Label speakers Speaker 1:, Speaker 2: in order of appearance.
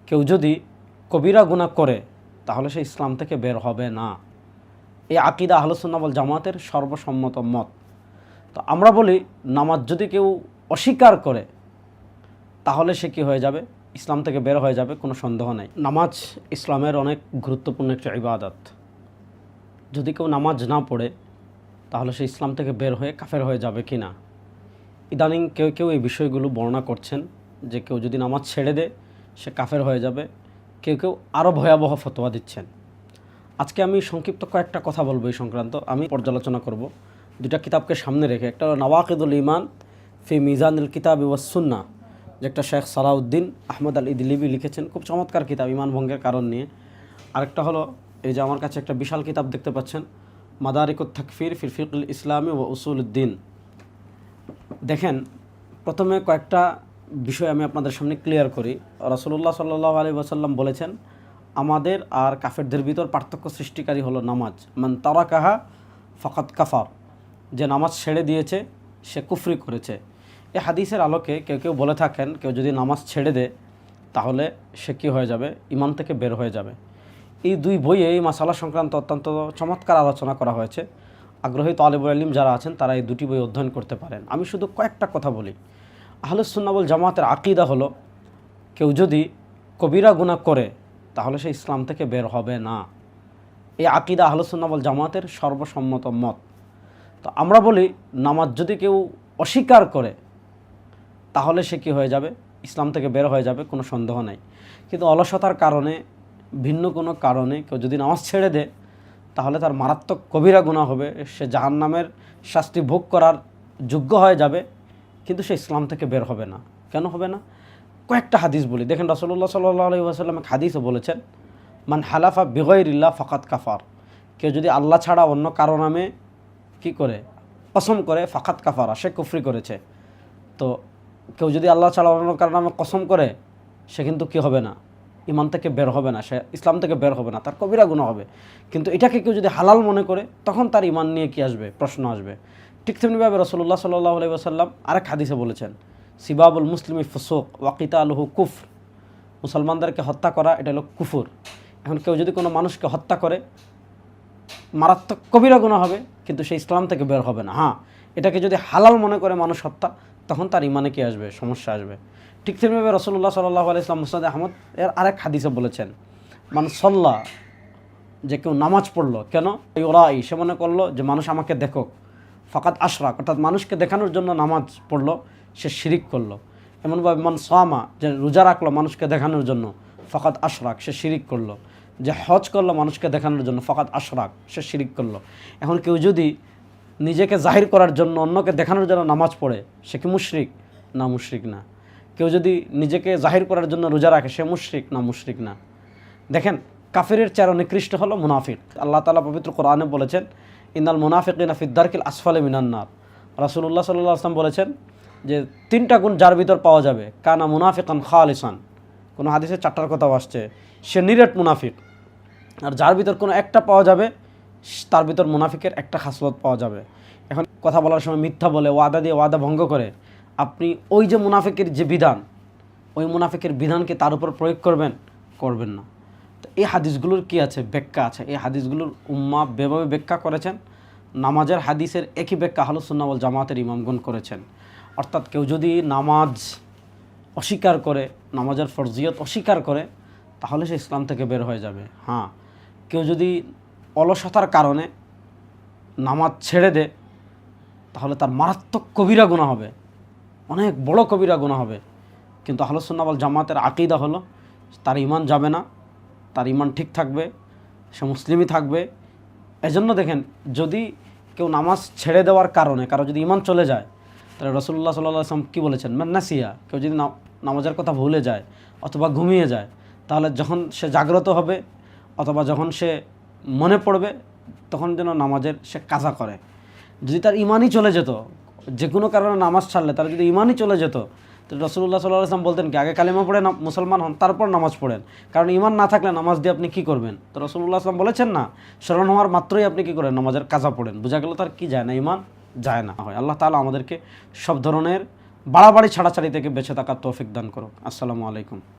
Speaker 1: কেউ যদি কবিরা গুনাহ করে তাহলে সে ইসলাম থেকে বের হবে না। এই আকিদা আহলুস সুন্নাহ ওয়াল জামাতের সর্বসম্মত মত। তো আমরা বলি নামাজ যদি কেউ অস্বীকার করে তাহলে সে কি হয়ে যাবে? ইসলাম থেকে বের হয়ে যাবে, কোনো সন্দেহ নাই। নামাজ ইসলামের অনেক গুরুত্বপূর্ণ একটা ইবাদত। যদি কেউ নামাজ না পড়ে তাহলে সে ইসলাম থেকে বের হয়ে কাফের হয়ে যাবে কি না। ইদানিং কেউ কেউ এই বিষয়গুলো বর্ণনা করছেন যে কেউ যদি নামাজ ছেড়ে দেয় সে কাফের হয়ে যাবে। কেউ কেউ আরও ভয়াবহ ফতোয়া দিচ্ছেন। আজকে আমি সংক্ষিপ্ত কয়েকটা কথা বলবো এই সংক্রান্ত। আমি পর্যালোচনা করব দুটা কিতাবকে সামনে রেখে। একটা হলো নওয়াকিদুল ঈমান ফি মিজানুল কিতাব ওয়াস সুন্নাহ, যে একটা শেখ সালাউদ্দিন আহমদ আল ইদলিবি লিখেছেন, খুব চমৎকার কিতাব ঈমান ভঙ্গের কারণ নিয়ে। আরেকটা হলো এই যে আমার কাছে একটা বিশাল কিতাব দেখতে পাচ্ছেন, মাদারিকুত তাকফির ফিল ফিকহুল ইসলামি ওয়া উসুলুদ্দিন। দেখেন, প্রথমে কয়েকটা বিষয় আমি আপনাদের সামনে ক্লিয়ার করি। রাসূলুল্লাহ সাল্লাল্লাহু আলাইহি ওয়াসাল্লাম বলেছেন, আমাদের আর কাফেরদের ভিতর পার্থক্য সৃষ্টিকারী হলো নামাজ। মান তারাকাহা ফাকাদ কাফার, যে নামাজ ছেড়ে দিয়েছে সে কুফরি করেছে। এই হাদিসের আলোকে কেউ কেউ বলে থাকেন কেউ যদি নামাজ ছেড়ে দেয় তাহলে সে কী হয়ে যাবে? ইমান থেকে বের হয়ে যাবে। এই দুই বইয়ে এই মাসালা সংক্রান্ত অত্যন্ত চমৎকার আলোচনা করা হয়েছে। আগ্রহী তালিবুল ইলম যারা আছেন তারা এই দুটি বই অধ্যয়ন করতে পারেন। আমি শুধু কয়েকটা কথা বলি। আহলুস সুন্নাহ ওয়াল জামাতের আকীদা হলো, কেউ যদি কবিরা গুনাহ করে তাহলে সে ইসলাম থেকে বের হবে না। এই আকীদা আহলুস সুন্নাহ ওয়াল জামাতের সর্বসম্মত মত। তো আমরা বলি নামাজ যদি কেউ অস্বীকার করে তাহলে সে কী হয়ে যাবে? ইসলাম থেকে বের হয়ে যাবে, কোনো সন্দেহ নাই। কিন্তু অলসতার কারণে, ভিন্ন কোনো কারণে কেউ যদি নামাজ ছেড়ে দেয় তাহলে তার মারাত্মক কবিরা গুনাহ হবে, সে জাহান্নামের শাস্তি ভোগ করার যোগ্য হয়ে যাবে, কিন্তু সে ইসলাম থেকে বের হবে না। কেন হবে না? কয়েকটা হাদিস বলি। দেখেন, রাসূলুল্লাহ সাল্লাল্লাহু আলাইহি ওয়াসাল্লাম এক হাদিসে বলেছেন, মান হালাফা বিগাইরিল্লাহ ফাকাদ কাফার, কেউ যদি আল্লাহ ছাড়া অন্য কারো নামে কি করে? কসম করে, ফাকাদ কাফারা, সে কুফরি করেছে। তো কেউ যদি আল্লাহ ছাড়া অন্য কারো নামে কসম করে সে কিন্তু কি হবে না? ইমান থেকে বের হবে না, সে ইসলাম থেকে বের হবে না, তার কবিরা গুনাহ হবে। কিন্তু এটাকে কেউ যদি হালাল মনে করে তখন তার ইমান নিয়ে কি আসবে? প্রশ্ন আসবে। ঠিক তেমনিভাবে রাসূলুল্লাহ সাল্লাল্লাহু আলাইহি ওয়াসাল্লাম আরেক হাদিসে বলেছেন, সিবাবুল মুসলিমি ফুসুক ওয়া কিতালুহু কুফর, মুসলমানদেরকে হত্যা করা এটা হলো কুফর। এখন কেউ যদি কোনো মানুষকে হত্যা করে মারাত্মক কবিরা গুনাহ হবে, কিন্তু সে ইসলাম থেকে বের হবে না। হ্যাঁ, এটাকে যদি হালাল মনে করে মানুষ হত্যা, তখন তার ইমানে কি আসবে? সমস্যা আসবে। ঠিক তেমনিভাবে রাসূলুল্লাহ সাল্লাল্লাহু আলাইহি ওয়াসাল্লাম মুসনাদ আহমদ এর আরেক হাদিসে বলেছেন, মান সাল্লা, যে কেউ নামাজ পড়লো, কেন? ইউরাই, সে মনে করলো যে মানুষ আমাকে দেখুক, ফাকাদ আশরাক, অর্থাৎ মানুষকে দেখানোর জন্য নামাজ পড়লো, সে শিরিক করলো। এমনভাবে মান সামা, যে রোজা রাখলো মানুষকে দেখানোর জন্য, ফাকাদ আশরাক, সে শিরিক করলো। যে হজ করলো মানুষকে দেখানোর জন্য, ফাকাদ আশরাক, সে শিরিক করলো। এখন কেউ যদি নিজেকে জাহির করার জন্য, অন্যকে দেখানোর জন্য নামাজ পড়ে, সে কি মুশরিক? না, মুশরিক না। কেউ যদি নিজেকে জাহির করার জন্য রোজা রাখে, সে মুশরিক? না, মুশরিক না। দেখেন, কাফিরের চেয়ে নিকৃষ্ট হলো মুনাফিক। আল্লাহ তাআলা পবিত্র কোরআনে বলেছেন, ইন্নাল মুনাফিকিনা ফিদ দারকিল আসফালি মিনান নার। রাসূলুল্লাহ সাল্লাল্লাহু আলাইহি ওয়াসাল্লাম বলেছেন যে তিনটা গুণ যার ভিতর পাওয়া যাবে, কানা মুনাফিকান খালিসান, কোনো হাদিসে চারটার কথাও আসছে, সে নিরেট মুনাফিক। আর যার ভিতর কোনো একটা পাওয়া যাবে, তার ভিতর মুনাফিকের একটা খাসলত পাওয়া যাবে। এখন কথা বলার সময় মিথ্যা বলে, ওয়াদা দিয়ে ওয়াদা ভঙ্গ করে, আপনি ওই যে মুনাফিকের যে বিধান, ওই মুনাফিকের বিধানকে তার উপর প্রয়োগ করবেন না। তো এই হাদিসগুলোর কি আছে? ব্যাখ্যা আছে। এই হাদিসগুলোর উম্মাহ বেভাবে ব্যাখ্যা করেছেন। নামাজের হাদিসের একই ব্যাখ্যা আহলুস সুন্নাহ ওয়াল জামাতের ইমামগণ করেছেন। অর্থাৎ কেউ যদি নামাজ অস্বীকার করে, নামাজের ফরজিয়ত অস্বীকার করে, তাহলে সে ইসলাম থেকে বের হয়ে যাবে। হ্যাঁ, কেউ যদি অলসতার কারণে নামাজ ছেড়ে দেয় তাহলে তার মারাত্মক কবিরা গুনাহ হবে, অনেক বড় কবিরা গুনাহ হবে। কিন্তু আহলুস সুন্নাহ ওয়াল জামাতের আকীদা হলো, তার ঈমান যাবে না, তার ঈমান ঠিক থাকবে, সে মুসলিমই থাকবে। এজন্য দেখেন, যদি কেউ নামাজ ছেড়ে দেওয়ার কারণে কারো যদি ঈমান চলে যায়, তাহলে রাসূলুল্লাহ সাল্লাল্লাহু আলাইহি ওয়াসাল্লাম কী বলেছেন? মান নাসিয়া, কেউ যদি নামাজের কথা ভুলে যায় অথবা ঘুমিয়ে যায়, তাহলে যখন সে জাগ্রত হবে অথবা যখন সে মনে পড়বে, তখন যেন নামাজের সে কাজা করে। যদি তার ঈমানই চলে যেত, যে কোনো কারণে নামাজ ছাড়লে তার যদি ঈমানই চলে যেত, তো রাসূলুল্লাহ সাল্লাল্লাহু আলাইহি ওয়াসাল্লাম বলতেন কি, আগে কালিমা পড়ে মুসলমান হন, তারপর নামাজ পড়েন। কারণ ঈমান না থাকলে নামাজ দিয়ে আপনি কী করবেন? তো রাসূলুল্লাহ সাল্লাল্লাহু আলাইহি ওয়াসাল্লাম বলেছেন না, স্মরণ হওয়ার মাত্রই আপনি কী করেন? নামাজের কাজা পড়েন। বোঝা গেল তার কি যায় না? ঈমান যায় না। হয় আল্লাহ তাআলা আমাদেরকে সব ধরনের বাড়াবাড়ি ছাড়াছাড়ি থেকে বেঁচে থাকার তৌফিক দান করুক। আসসালামু আলাইকুম।